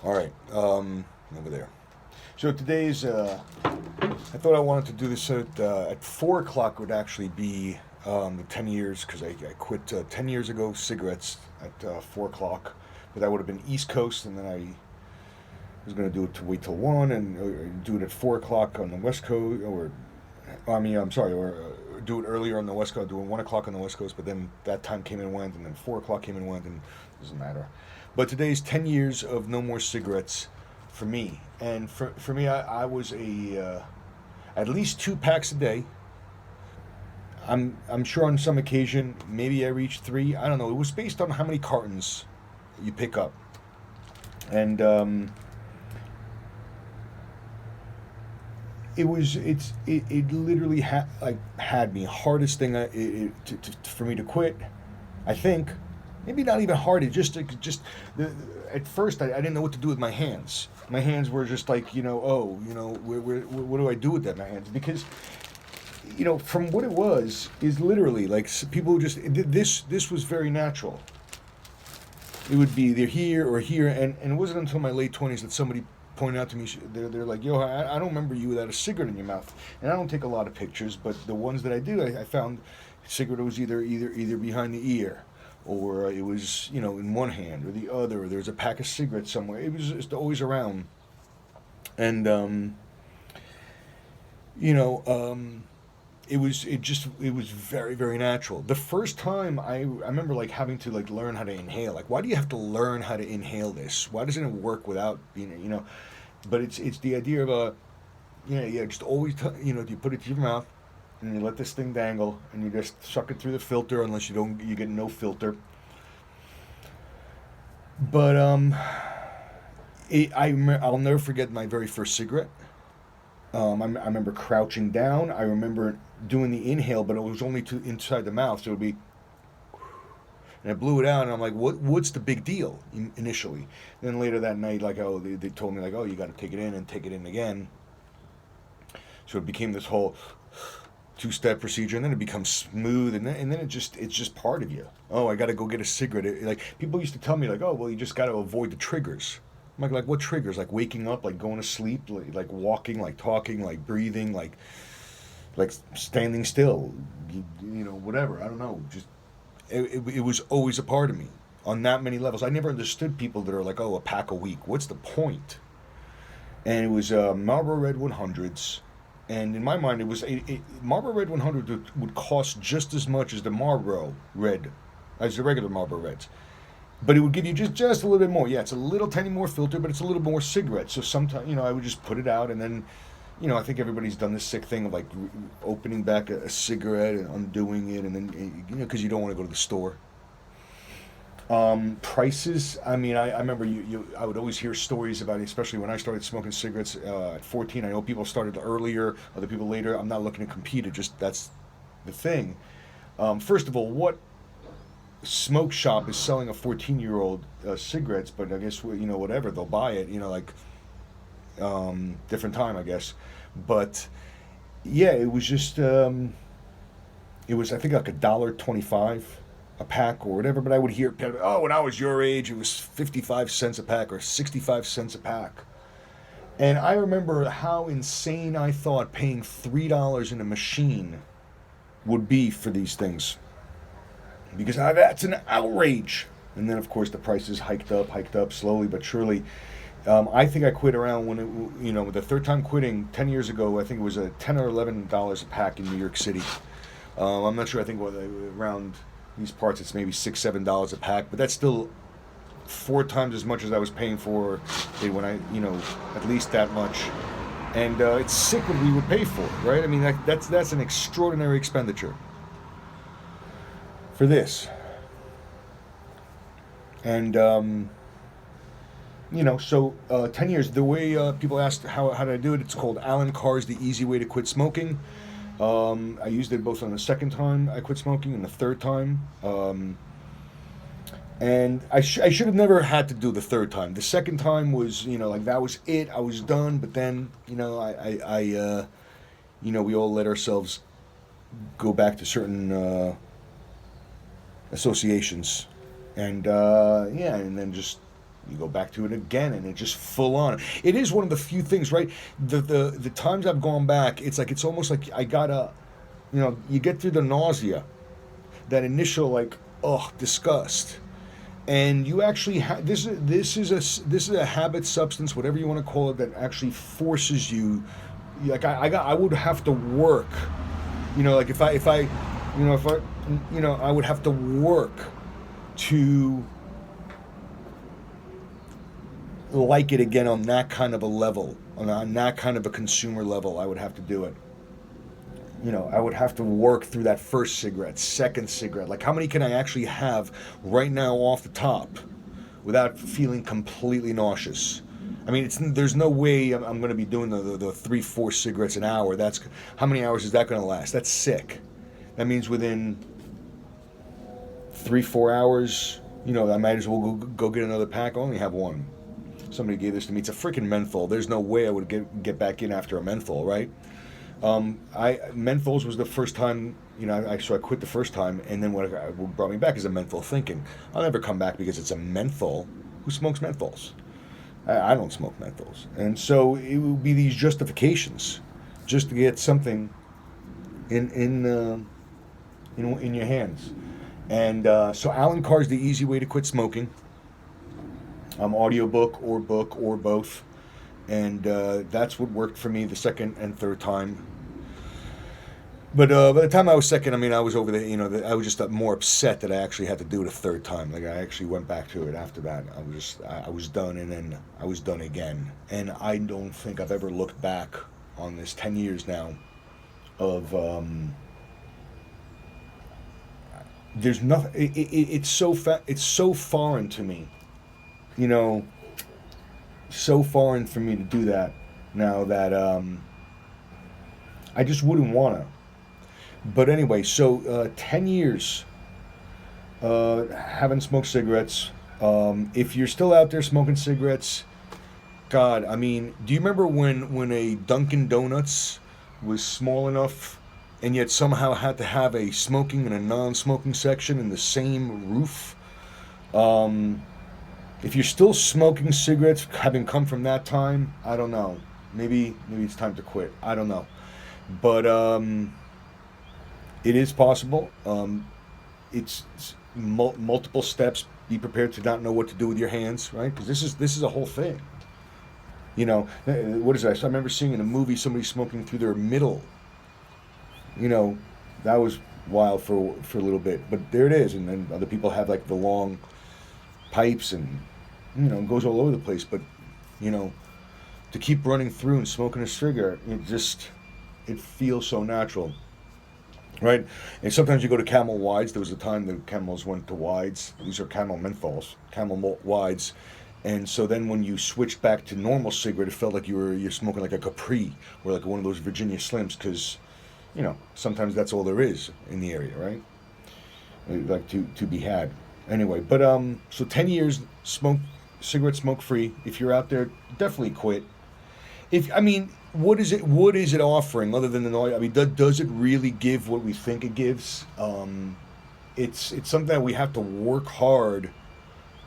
All right, over there. So today's, I thought I wanted to do this at 4 o'clock would actually be the 10 years, because I quit 10 years ago cigarettes at 4 o'clock. But that would have been East Coast, and then I was going to do it to wait till 1 and do it at 4 o'clock on the West Coast, or, I mean, I'm sorry, or do it earlier on the West Coast, doing 1 o'clock on the West Coast, but then that time came and went, and then 4 o'clock came and went, and it doesn't matter. But today's 10 years of no more cigarettes for me. And for me, I was at least 2 packs a day. I'm sure on some occasion, maybe I reached 3. I don't know. It was based on how many cartons you pick up. And it literally had me. Hardest thing for me to quit, I think. Maybe not even hard. It just at first I didn't know what to do with my hands. My hands were just like, what do I do with that? My hands, because from what it was is literally like people just this was very natural. It would be either here or here, and it wasn't until my late 20s that somebody pointed out to me. They're like, yo, I don't remember you without a cigarette in your mouth. And I don't take a lot of pictures, but the ones that I do, I found cigarette was either behind the ear, or it was in one hand or the other, or there was a pack of cigarettes somewhere. It was just always around. And you know it was very, very natural. The first time I remember like having to like learn how to inhale. Like, why do you have to learn how to inhale this? Why doesn't it work without being? But it's the idea of just always you put it to your mouth and you let this thing dangle and you just suck it through the filter, unless you get no filter. But I'll never forget my very first cigarette. I remember crouching down. I remember doing the inhale, but it was only to inside the mouth, so it would be. And I blew it out, and I'm like, What's the big deal?" Initially, then later that night, like, oh, they told me like, "Oh, you got to take it in and take it in again." So it became this whole two-step procedure, and then it becomes smooth, and then it's just part of you. Oh, I got to go get a cigarette. Like, people used to tell me like, "Oh, well, you just got to avoid the triggers." I'm like, what triggers? Like waking up, like going to sleep, like walking, like talking, like breathing, like standing still, whatever. I don't know. Just it was always a part of me on that many levels. I never understood people that are like, oh, a pack a week. What's the point? And it was Marlboro Red 100s. And in my mind, it was Marlboro Red 100 would cost just as much as the Marlboro Red, as the regular Marlboro Reds, but it would give you just a little bit more. Yeah, it's a little tiny more filter, but it's a little more cigarette. So sometimes, I would just put it out, and then, I think everybody's done this sick thing of like opening back a cigarette and undoing it, and then, because you don't want to go to the store. Prices. I mean, I remember I would always hear stories about it, especially when I started smoking cigarettes at 14. I know people started earlier, other people later. I'm not looking to compete. It just that's the thing. First of all, what smoke shop is selling a 14-year-old cigarettes? But I guess whatever, they'll buy it. Like different time, I guess. But yeah, it was just it was, I think, like $1.25 a pack or whatever. But I would hear, oh, when I was your age, it was 55 cents a pack or 65 cents a pack. And I remember how insane I thought paying $3 in a machine would be for these things, because that's an outrage. And then, of course, the prices hiked up slowly but surely. I think I quit around when the third time quitting 10 years ago. I think it was a $10 or $11 a pack in New York City. I'm not sure. I think around these parts it's maybe $6-7 a pack, but that's still 4 times as much as I was paying for it when I at least that much. And it's sick what we would pay for it, right? I mean, that's an extraordinary expenditure for this. And so 10 years. The way people ask how did I do it, it's called Alan Carr's The Easy Way to Quit Smoking. I used it both on the second time I quit smoking and the third time. And I should have never had to do the third time. The second time was, like, that was it. I was done. But then, we all let ourselves go back to certain associations. And, yeah, and then just You go back to it again, and it's just full on. It is one of the few things, right? The times I've gone back, it's like it's almost like I gotta, you get through the nausea, that initial like, oh, disgust, and you actually this is a habit, substance, whatever you want to call it, that actually forces you. Like I would have to work, like if I I would have to work to like it again on that kind of a level, on that kind of a consumer level. I would have to do it. I would have to work through that first cigarette, second cigarette. Like, how many can I actually have right now off the top without feeling completely nauseous? I mean, there's no way I'm going to be doing the 3, 4 cigarettes an hour. That's how many hours is that going to last? That's sick. That means within 3, 4 hours, I might as well go get another pack. I only have one. Somebody gave this to me. It's a freaking menthol. There's no way I would get back in after a menthol, right? Menthols was the first time, so I quit the first time, and then what brought me back is a menthol, thinking I'll never come back because it's a menthol. Who smokes menthols? I don't smoke menthols, and so it would be these justifications just to get something in your hands, and so Alan Carr's the easy way to quit smoking. Audiobook or book or both, and that's what worked for me the second and third time. But by the time I was second, I mean, I was over the, I was just more upset that I actually had to do it a third time. Like, I actually went back to it after that. I was done, and then I was done again. And I don't think I've ever looked back on this 10 years now of, there's nothing, it's so foreign to me, so foreign for me to do that now that, I just wouldn't want to. But anyway, so 10 years haven't smoked cigarettes. If you're still out there smoking cigarettes, God, I mean, do you remember when a Dunkin' Donuts was small enough and yet somehow had to have a smoking and a non-smoking section in the same roof? If you're still smoking cigarettes, having come from that time, I don't know. Maybe it's time to quit. I don't know. But it is possible. It's multiple steps. Be prepared to not know what to do with your hands, right? Because this is a whole thing. What is that? So I remember seeing in a movie somebody smoking through their middle. That was wild for a little bit. But there it is. And then other people have like the long pipes, and it goes all over the place. But to keep running through and smoking a cigarette, it feels so natural. Right? And sometimes you go to Camel Wides. There was a time the Camels went to Wides. These are Camel menthols, Camel Wides. And so then when you switched back to normal cigarette, it felt like you're smoking like a Capri or like one of those Virginia Slims, because, sometimes that's all there is in the area, right? Like to be had. Anyway, but so 10 years cigarette smoke free. If you're out there, definitely quit. What is it offering other than the noise? I mean, does it really give what we think it gives? It's something that we have to work hard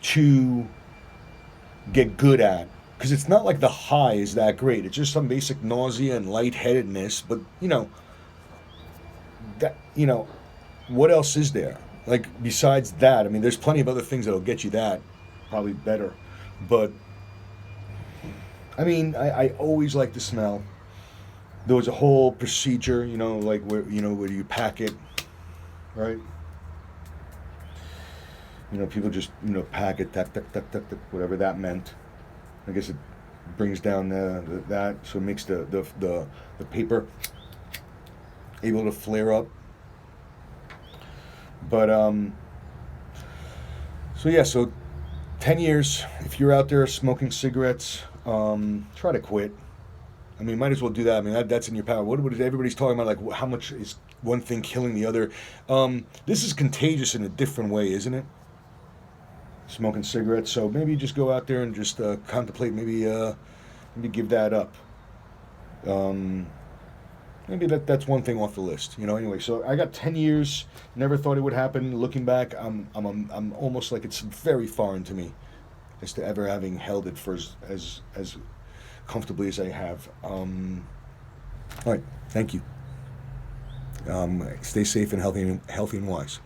to get good at, because it's not like the high is that great. It's just some basic nausea and lightheadedness. But what else is there? Like, besides that, I mean, there's plenty of other things that'll get you that probably better, but. I mean, I always like the smell. There was a whole procedure, like where you pack it, right? People just, pack it, tuck, tuck, tuck, tuck, tuck, whatever that meant. I guess it brings down that, so it makes the paper able to flare up. But, so 10 years, if you're out there smoking cigarettes, try to quit. I mean, might as well do that. I mean, that's in your power. What is everybody's talking about? Like, how much is one thing killing the other? This is contagious in a different way, isn't it? Smoking cigarettes. So maybe just go out there and just contemplate. Maybe give that up. Maybe that's one thing off the list. Anyway, so I got 10 years. Never thought it would happen. Looking back, I'm almost like it's very foreign to me. as to ever having held it for as comfortably as I have. All right, thank you. Stay safe and healthy and wise.